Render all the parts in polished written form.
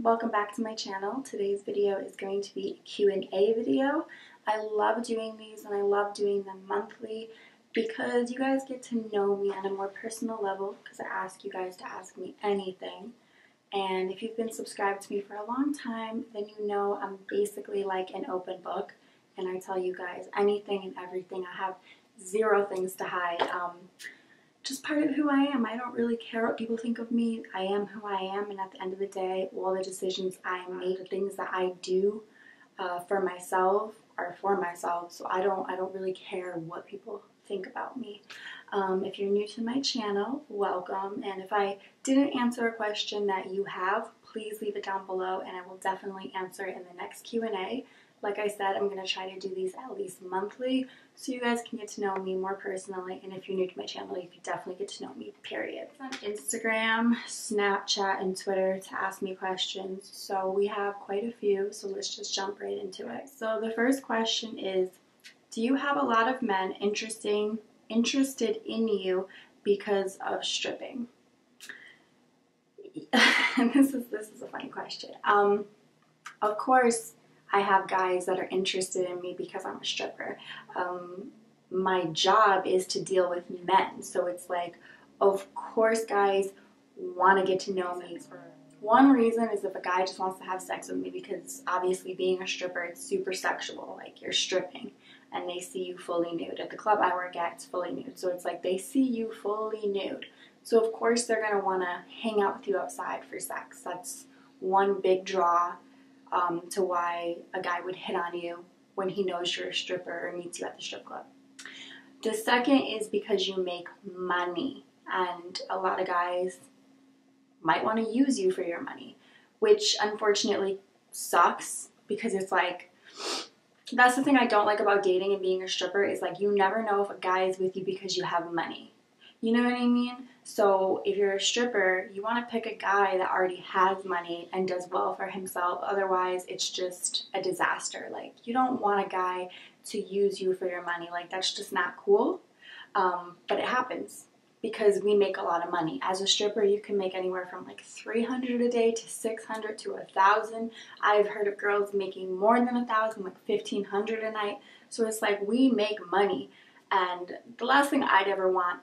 welcome back to my channel. Today's video is going to be a Q&A video. I love doing these and I love doing them monthly because you guys get to know me on a more personal level because I ask you guys to ask me anything. And if you've been subscribed to me for a long time, then you know I'm basically like an open book and I tell you guys anything and everything. I have zero things to hide. Just part of who I am. I don't really care what people think of me. I am who I am, and at the end of the day, all the decisions I make, the things that I do for myself are for myself. So I don't really care what people think about me. If you're new to my channel, welcome. And if I didn't answer a question that you have, please leave it down below, and I will definitely answer it in the next Q&A. Like I said, I'm going to try to do these at least monthly so you guys can get to know me more personally. And if you're new to my channel, you can definitely get to know me, period. On Instagram, Snapchat, and Twitter to ask me questions. So we have quite a few, so let's just jump right into it. So the first question is, do you have a lot of men interested in you because of stripping? And this is a funny question. Of course, I have guys that are interested in me because I'm a stripper. My job is to deal with men, so it's like, of course guys want to get to know me. One reason is if a guy just wants to have sex with me, because obviously being a stripper, it's super sexual, like you're stripping and they see you fully nude. At the club I work at, it's fully nude, so it's like they see you fully nude. So of course they're going to want to hang out with you outside for sex. That's one big draw to why a guy would hit on you when he knows you're a stripper or meets you at the strip club. The second is because you make money, and a lot of guys might want to use you for your money, which unfortunately sucks because it's like, that's the thing I don't like about dating and being a stripper is like you never know if a guy is with you because you have money. You know what I mean? So if you're a stripper, you want to pick a guy that already has money and does well for himself. Otherwise, it's just a disaster. Like, you don't want a guy to use you for your money. Like, that's just not cool. But it happens because we make a lot of money. As a stripper, you can make anywhere from like $300 a day to $600 to $1,000. I've heard of girls making more than $1,000, like $1,500 a night. So it's like we make money. And the last thing I'd ever want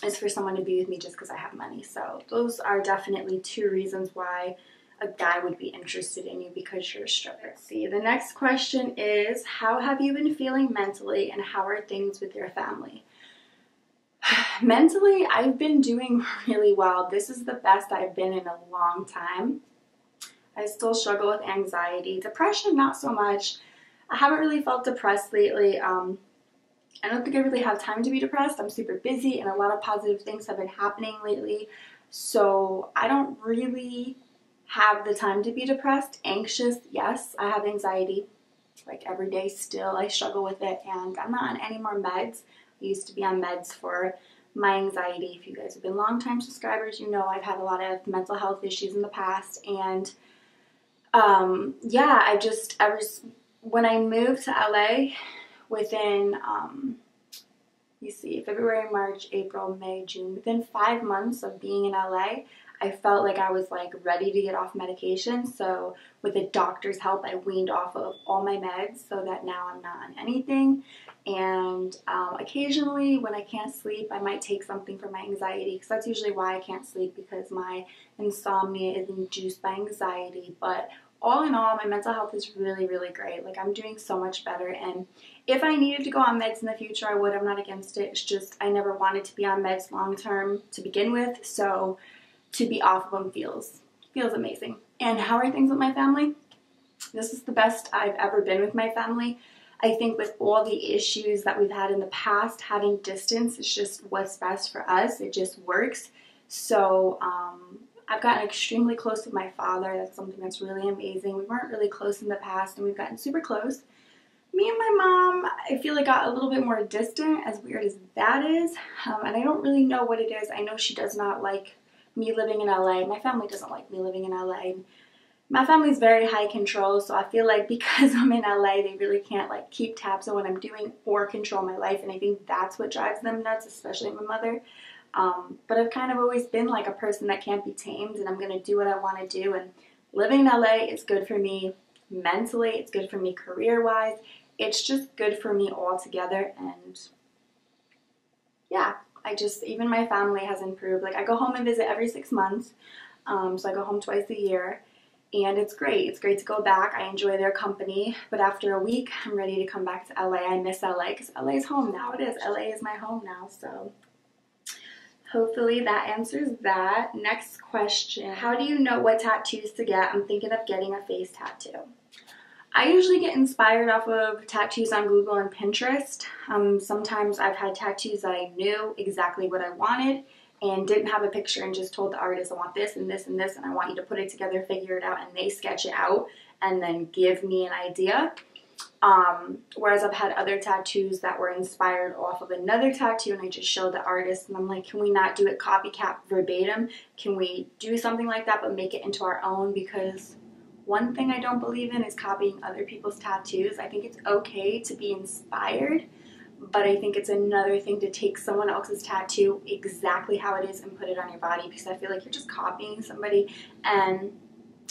is for someone to be with me just because I have money. So those are definitely two reasons why a guy would be interested in you, because you're a stripper. Let's see, the next question is, how have you been feeling mentally and how are things with your family? Mentally, I've been doing really well. This is the best I've been in a long time. I still struggle with anxiety. Depression, not so much. I haven't really felt depressed lately. I don't think I really have time to be depressed. I'm super busy and a lot of positive things have been happening lately. So I don't really have the time to be depressed. Anxious, yes, I have anxiety. Like every day still, I struggle with it, and I'm not on any more meds. I used to be on meds for my anxiety. If you guys have been long-time subscribers, you know I've had a lot of mental health issues in the past. And yeah, when I moved to LA, within, you see, February, March, April, May, June, within 5 months of being in LA, I felt like I was like ready to get off medication. So with the doctor's help, I weaned off of all my meds so that now I'm not on anything. And occasionally when I can't sleep, I might take something for my anxiety, because that's usually why I can't sleep, because my insomnia is induced by anxiety. But all in all, my mental health is really, really great. Like, I'm doing so much better, and if I needed to go on meds in the future, I would. I'm not against it. It's just I never wanted to be on meds long term to begin with, so to be off of them feels amazing. And how are things with my family? This is the best I've ever been with my family. I think with all the issues that we've had in the past, having distance is just what's best for us. It just works. So I've gotten extremely close with my father. That's something that's really amazing. We weren't really close in the past, and we've gotten super close. Me and my mom, I feel like, got a little bit more distant, as weird as that is. And I don't really know what it is. I know she does not like me living in LA. My family doesn't like me living in LA. My family's very high control, so I feel like because I'm in LA, they really can't like keep tabs on what I'm doing or control my life, and I think that's what drives them nuts, especially my mother. But I've kind of always been like a person that can't be tamed, and I'm going to do what I want to do, and living in LA is good for me mentally, it's good for me career-wise, it's just good for me altogether. And yeah, even my family has improved. Like, I go home and visit every 6 months, so I go home twice a year, and it's great. It's great to go back. I enjoy their company, but after a week, I'm ready to come back to LA. I miss LA because LA is home now. It is. LA is my home now, so hopefully that answers that. Next question. How do you know what tattoos to get? I'm thinking of getting a face tattoo. I usually get inspired off of tattoos on Google and Pinterest. Sometimes I've had tattoos that I knew exactly what I wanted and didn't have a picture and just told the artist, I want this and this and this, and I want you to put it together, figure it out, and they sketch it out and then give me an idea. Whereas I've had other tattoos that were inspired off of another tattoo and I just showed the artist and I'm like, can we not do it copycat verbatim? Can we do something like that but make it into our own? Because one thing I don't believe in is copying other people's tattoos. I think it's okay to be inspired, but I think it's another thing to take someone else's tattoo exactly how it is and put it on your body, because I feel like you're just copying somebody, and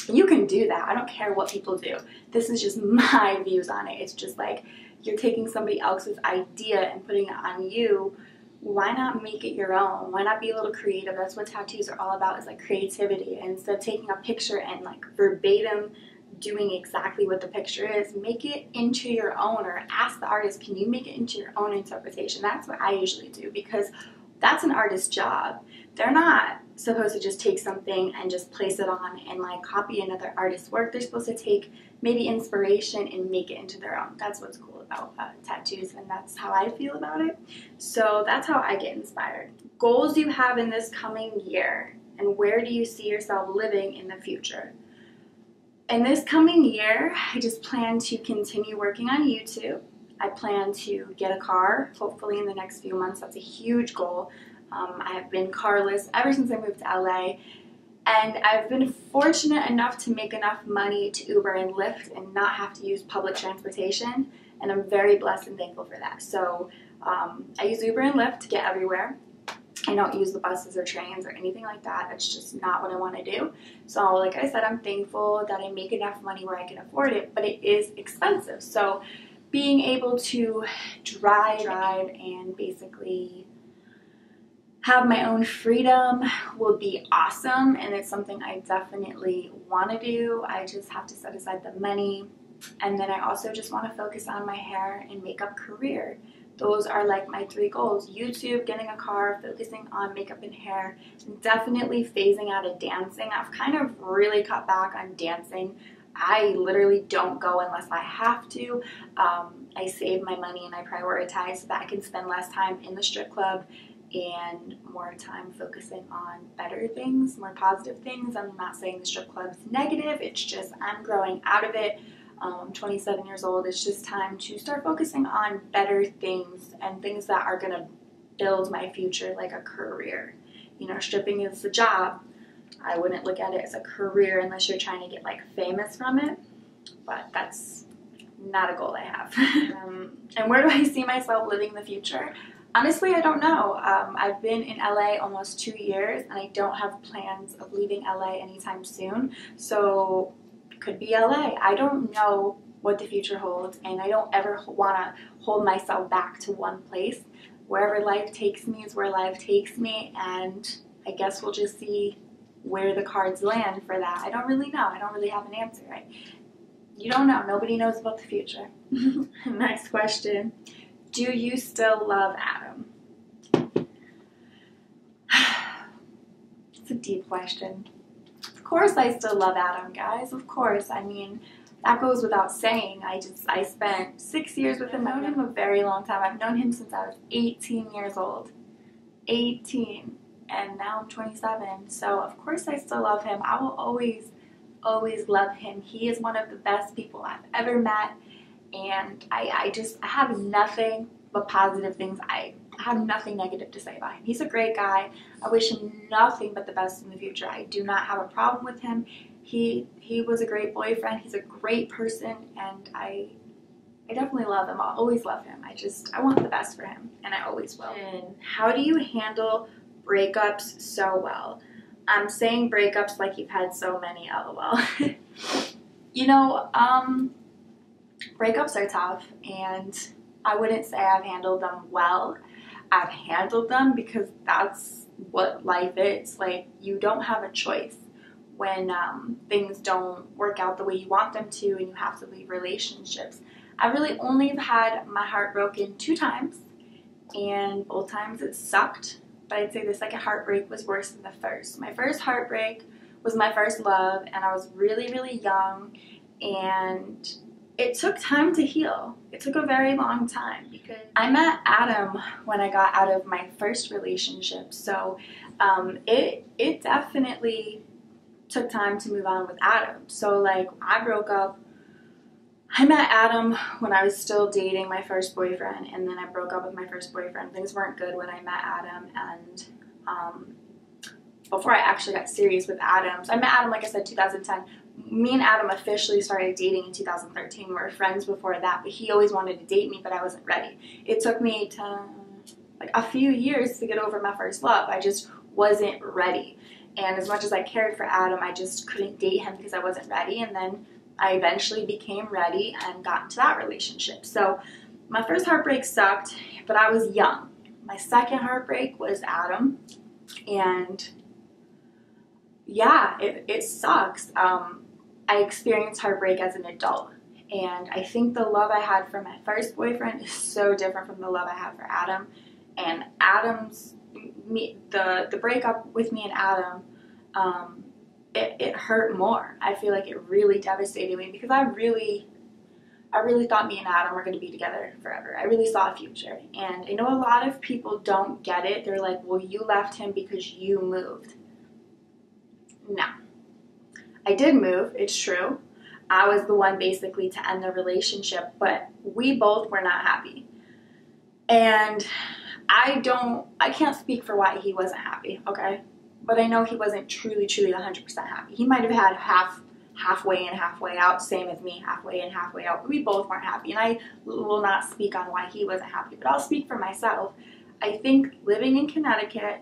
you can do that. I don't care what people do. This is just my views on it. It's just like, you're taking somebody else's idea and putting it on you. Why not make it your own? Why not be a little creative? That's what tattoos are all about, is like creativity. And instead of taking a picture and like verbatim doing exactly what the picture is, make it into your own, or ask the artist, can you make it into your own interpretation? That's what I usually do, because that's an artist's job. They're not supposed to just take something and just place it on and like copy another artist's work. They're supposed to take maybe inspiration and make it into their own. That's what's cool about tattoos, and that's how I feel about it. So that's how I get inspired. Goals you have in this coming year, and where do you see yourself living in the future? In this coming year, I just plan to continue working on YouTube. I plan to get a car, hopefully in the next few months. That's a huge goal. I have been carless ever since I moved to LA, and I've been fortunate enough to make enough money to Uber and Lyft and not have to use public transportation, and I'm very blessed and thankful for that. So I use Uber and Lyft to get everywhere. I don't use the buses or trains or anything like that. That's just not what I want to do. So like I said, I'm thankful that I make enough money where I can afford it, but it is expensive. So being able to drive and basically have my own freedom will be awesome, and it's something I definitely want to do. I just have to set aside the money, and then I also just want to focus on my hair and makeup career. Those are like my 3 goals: YouTube, getting a car, focusing on makeup and hair, and definitely phasing out of dancing. I've kind of really cut back on dancing. I literally don't go unless I have to. I save my money and I prioritize so that I can spend less time in the strip club and more time focusing on better things, more positive things. I'm not saying the strip club's negative, it's just I'm growing out of it. I'm 27 years old. It's just time to start focusing on better things and things that are going to build my future, like a career. You know, stripping is a job. I wouldn't look at it as a career unless you're trying to get like famous from it, but that's not a goal I have. And where do I see myself living in the future? Honestly, I don't know. I've been in LA almost 2 years, and I don't have plans of leaving LA anytime soon. So could be LA. I don't know what the future holds, and I don't ever want to hold myself back to one place. Wherever life takes me is where life takes me, and I guess we'll just see where the cards land for that. I don't really know. I don't really have an answer. You don't know. Nobody knows about the future. Next question. Do you still love Adam? It's a deep question. Of course I still love Adam, guys. Of course. I mean, that goes without saying. I spent 6 years with him. I've known him a very long time. I've known him since I was 18 years old. 18. And now I'm 27. So of course I still love him. I will always love him. He is one of the best people I've ever met. And I have nothing but positive things. I have nothing negative to say about him. He's a great guy. I wish him nothing but the best in the future. I do not have a problem with him. He was a great boyfriend. He's a great person, and I definitely love him. I'll always love him. I want the best for him, and I always will. And how do you handle breakups so well? I'm saying breakups like you've had so many, lol. You know, breakups are tough, and I wouldn't say I've handled them well. I've handled them because that's what life is. Like, you don't have a choice when things don't work out the way you want them to and you have to leave relationships. I really only have had my heart broken 2 times, and both times it sucked, but I'd say the second heartbreak was worse than the first. My first heartbreak was my first love, and I was really, really young, and it took time to heal. It took a very long time because I met Adam when I got out of my first relationship, so it definitely took time to move on with Adam. So like, I met Adam when I was still dating my first boyfriend, and then I broke up with my first boyfriend. Things weren't good when I met Adam, and before I actually got serious with Adam, so I met Adam, like I said, 2010. Me and Adam officially started dating in 2013. We were friends before that, but he always wanted to date me, but I wasn't ready. It took me like a few years to get over my first love. I just wasn't ready. And as much as I cared for Adam, I just couldn't date him because I wasn't ready. And then I eventually became ready and got into that relationship. So my first heartbreak sucked, but I was young. My second heartbreak was Adam. And yeah, it sucks. I experienced heartbreak as an adult. And I think the love I had for my first boyfriend is so different from the love I have for Adam. And the breakup with me and Adam, it hurt more. I feel like it really devastated me because I really thought me and Adam were going to be together forever. I really saw a future. And I know a lot of people don't get it. They're like, well, you left him because you moved. No. I did move, it's true. I was the one basically to end the relationship, but we both were not happy. And I can't speak for why he wasn't happy, okay? But I know he wasn't truly 100% happy. He might have had halfway in, halfway out, same as me, halfway in, halfway out. But we both weren't happy, and I will not speak on why he wasn't happy, but I'll speak for myself. I think living in Connecticut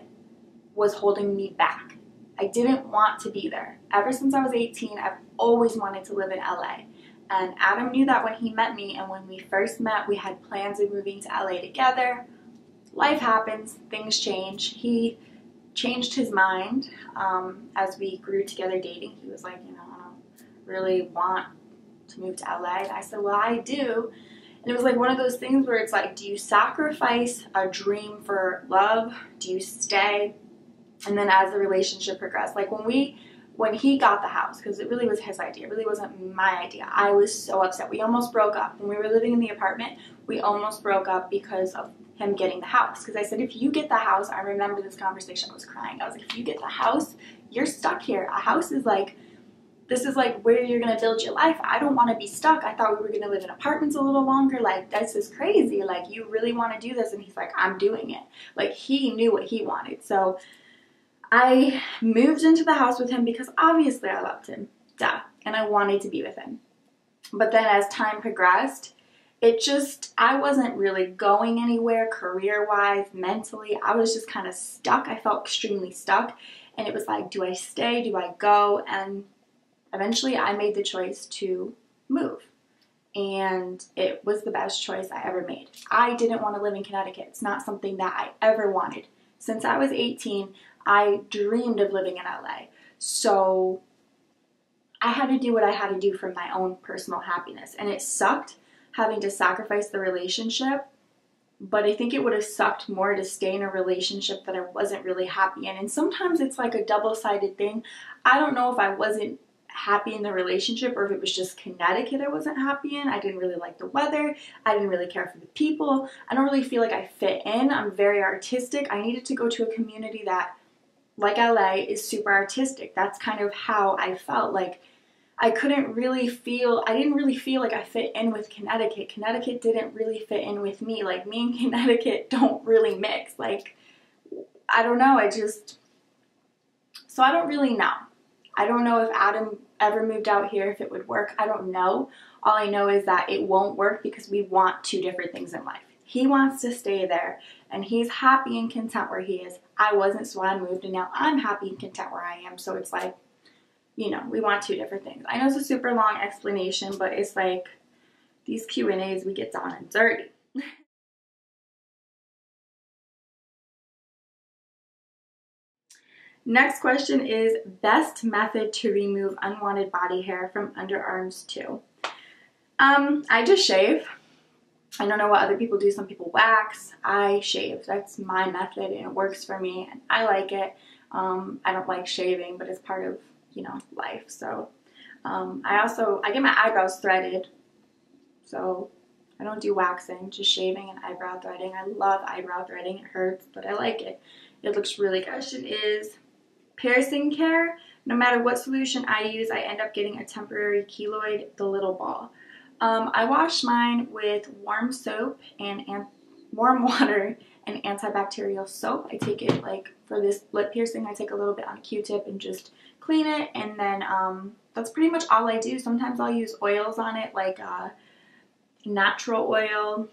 was holding me back. I didn't want to be there. Ever since I was 18, I've always wanted to live in LA. And Adam knew that when he met me, and when we first met, we had plans of moving to LA together. Life happens, things change. He changed his mind as we grew together dating. He was like, you know, I don't really want to move to LA. And I said, well, I do. And it was like one of those things where it's like, do you sacrifice a dream for love? Do you stay? And then as the relationship progressed, like when he got the house, because it really was his idea, it really wasn't my idea, I was so upset. We almost broke up. When we were living in the apartment, we almost broke up because of him getting the house. Because I said, if you get the house, I remember this conversation, I was crying. I was like, if you get the house, you're stuck here. A house is like, this is like where you're going to build your life. I don't want to be stuck. I thought we were going to live in apartments a little longer. Like, this is crazy. Like, you really want to do this? And he's like, I'm doing it. Like, he knew what he wanted. So I moved into the house with him because obviously I loved him, duh, and I wanted to be with him. But then as time progressed, I wasn't really going anywhere career-wise, mentally. I was just kind of stuck. I felt extremely stuck, and it was like, do I stay? Do I go? And eventually I made the choice to move, and it was the best choice I ever made. I didn't want to live in Connecticut. It's not something that I ever wanted. Since I was 18, I dreamed of living in LA. So I had to do what I had to do for my own personal happiness. And it sucked having to sacrifice the relationship, but I think it would have sucked more to stay in a relationship that I wasn't really happy in. And sometimes it's like a double-sided thing. I don't know if I wasn't happy in the relationship or if it was just Connecticut I wasn't happy in. I didn't really like the weather. I didn't really care for the people. I don't really feel like I fit in. I'm very artistic. I needed to go to a community that, like LA, is super artistic. That's kind of how I felt. Like, I didn't really feel like I fit in with Connecticut. Connecticut didn't really fit in with me. Like, me and Connecticut don't really mix. Like, I don't know. So I don't really know. I don't know if Adam ever moved out here, if it would work. I don't know. All I know is that it won't work because we want two different things in life. He wants to stay there, and he's happy and content where he is. I wasn't, so I moved, and now I'm happy and content where I am. So it's like, you know, we want two different things. I know it's a super long explanation, but it's like these Q&As, we get down and dirty. Next question is best method to remove unwanted body hair from underarms too. I just shave. I don't know what other people do. Some people wax. I shave. That's my method and it works for me and I like it. I don't like shaving, but it's part of, you know, life. So I get my eyebrows threaded. So I don't do waxing, just shaving and eyebrow threading. I love eyebrow threading. It hurts, but I like it. It looks really good. Question is piercing care. No matter what solution I use, I end up getting a temporary keloid, the little ball. I wash mine with warm soap and warm water and antibacterial soap. I take it, like for this lip piercing, I take a little bit on a Q-tip and just clean it, and then that's pretty much all I do. Sometimes I'll use oils on it, like natural oil,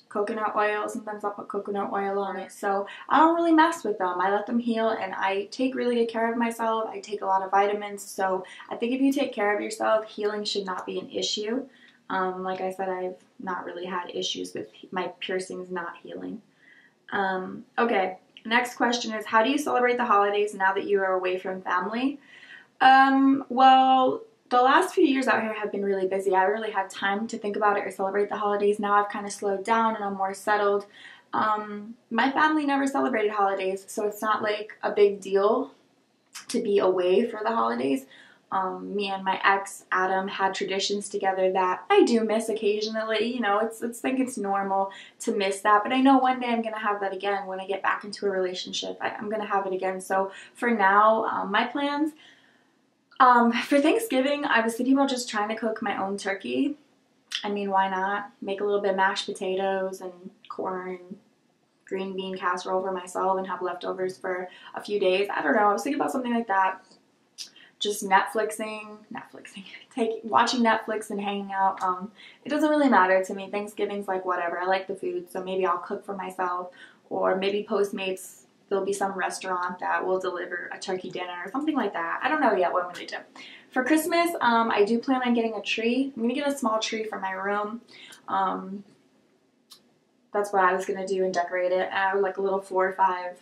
coconut oil. Sometimes I'll put coconut oil on it. So I don't really mess with them. I let them heal, and I take really good care of myself. I take a lot of vitamins. So I think if you take care of yourself, healing should not be an issue. Like I said, I've not really had issues with my piercings not healing. Okay, next question is, how do you celebrate the holidays now that you are away from family? Well, the last few years out here have been really busy. I really had time to think about it or celebrate the holidays. Now I've kind of slowed down and I'm more settled. My family never celebrated holidays, so it's not like a big deal to be away for the holidays. Me and my ex, Adam, had traditions together that I do miss occasionally. You know, I think it's normal to miss that, but I know one day I'm going to have that again when I get back into a relationship. I'm going to have it again. So for now, my plans... for Thanksgiving, I was thinking about just trying to cook my own turkey. I mean, why not? Make a little bit of mashed potatoes and corn and green bean casserole for myself and have leftovers for a few days. I don't know. I was thinking about something like that. Just watching Netflix and hanging out. It doesn't really matter to me. Thanksgiving's like whatever. I like the food, so maybe I'll cook for myself, or maybe Postmates. There'll be some restaurant that will deliver a turkey dinner or something like that. I don't know yet what I'm going to do. For Christmas, I do plan on getting a tree. I'm going to get a small tree for my room. That's what I was going to do and decorate it. Like a little 4-foot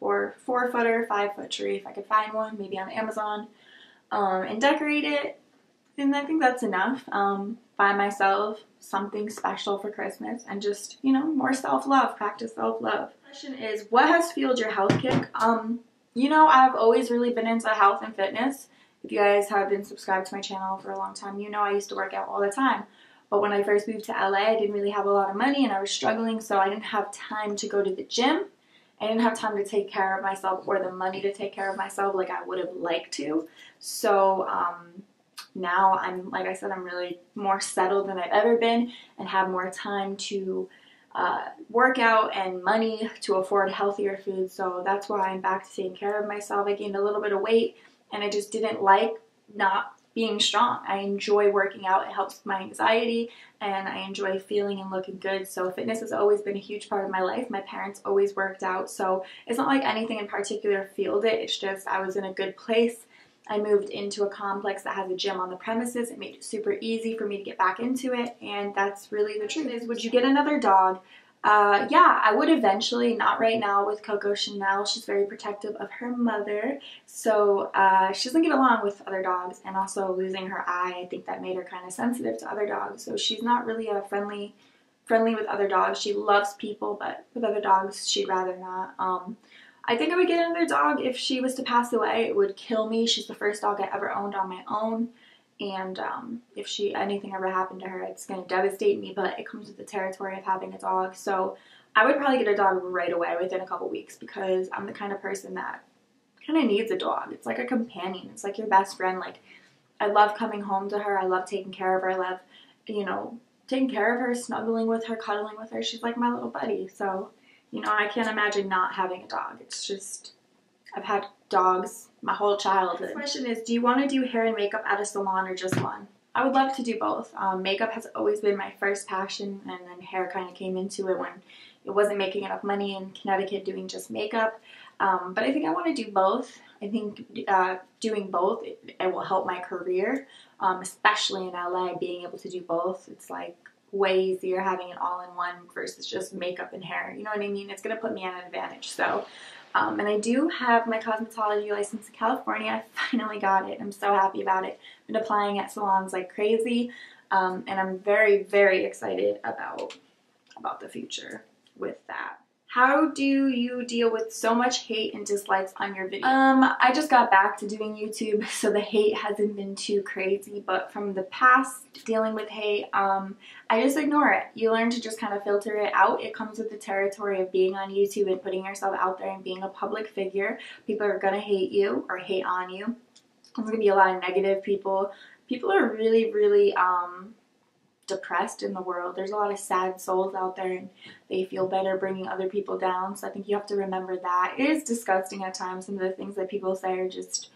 or 5-foot tree if I could find one, maybe on Amazon, and decorate it. And I think that's enough. Buy myself something special for Christmas and just, you know, more self-love, practice self-love. Question is, what has fueled your health kick? You know, I've always really been into health and fitness. If you guys have been subscribed to my channel for a long time, you know I used to work out all the time. But when I first moved to LA, I didn't really have a lot of money and I was struggling, so I didn't have time to go to the gym. I didn't have time to take care of myself or the money to take care of myself like I would have liked to. So, now I'm, like I said, I'm really more settled than I've ever been and have more time to work out and money to afford healthier food. So that's why I'm back to taking care of myself. I gained a little bit of weight and I just didn't like not being strong. I enjoy working out. It helps with my anxiety and I enjoy feeling and looking good. So fitness has always been a huge part of my life. My parents always worked out. So it's not like anything in particular fueled it. It's just I was in a good place. I moved into a complex that has a gym on the premises. It made it super easy for me to get back into it, and that's really the truth. Is, would you get another dog? Yeah, I would eventually, not right now with Coco Chanel. She's very protective of her mother, so she doesn't get along with other dogs, and also losing her eye, I think that made her kind of sensitive to other dogs, so she's not really a friendly with other dogs. She loves people, but with other dogs, she'd rather not. I think I would get another dog if she was to pass away. It would kill me. She's the first dog I ever owned on my own. And if anything ever happened to her, it's going to devastate me. But it comes with the territory of having a dog. So I would probably get a dog right away within a couple weeks because I'm the kind of person that kind of needs a dog. It's like a companion. It's like your best friend. Like, I love coming home to her. I love taking care of her. I love, you know, taking care of her, snuggling with her, cuddling with her. She's like my little buddy. So... you know, I can't imagine not having a dog. It's just, I've had dogs my whole childhood. The question is, do you want to do hair and makeup at a salon or just one? I would love to do both. Makeup has always been my first passion, and then hair kind of came into it when, it wasn't making enough money in Connecticut doing just makeup. But I think I want to do both. I think doing both, it will help my career, especially in LA, being able to do both. It's like way easier having it all in one versus just makeup and hair. You know what I mean? It's going to put me at an advantage. So, and I do have my cosmetology license in California. I finally got it. I'm so happy about it. I've been applying at salons like crazy, and I'm very, very excited about the future with that. How do you deal with so much hate and dislikes on your videos? I just got back to doing YouTube, so the hate hasn't been too crazy, but from the past dealing with hate, I just ignore it. You learn to just kind of filter it out. It comes with the territory of being on YouTube and putting yourself out there and being a public figure. People are gonna hate you or hate on you. There's gonna be a lot of negative people. People are really, really, depressed in the world. There's a lot of sad souls out there and they feel better bringing other people down. So I think you have to remember that. It is disgusting at times. Some of the things that people say are just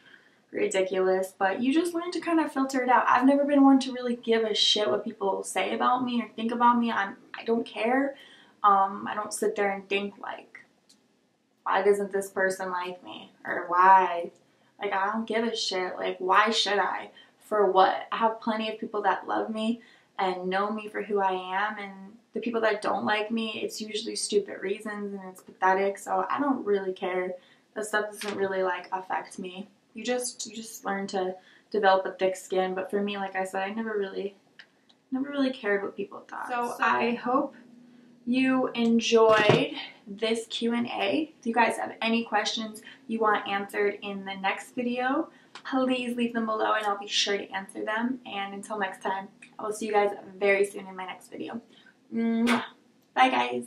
ridiculous, but you just learn to kind of filter it out. I've never been one to really give a shit what people say about me or think about me. I don't care. I don't sit there and think like, why doesn't this person like me? Or why? Like, I don't give a shit. Like, why should I? For what? I have plenty of people that love me and know me for who I am, and the people that don't like me, it's usually stupid reasons and it's pathetic, so I don't really care. That stuff doesn't really like affect me. You just learn to develop a thick skin, but for me, like I said, I never really cared what people thought. So I hope you enjoyed this Q&A. If you guys have any questions you want answered in the next video, please leave them below and I'll be sure to answer them. And until next time, I will see you guys very soon in my next video. Mwah. Bye guys.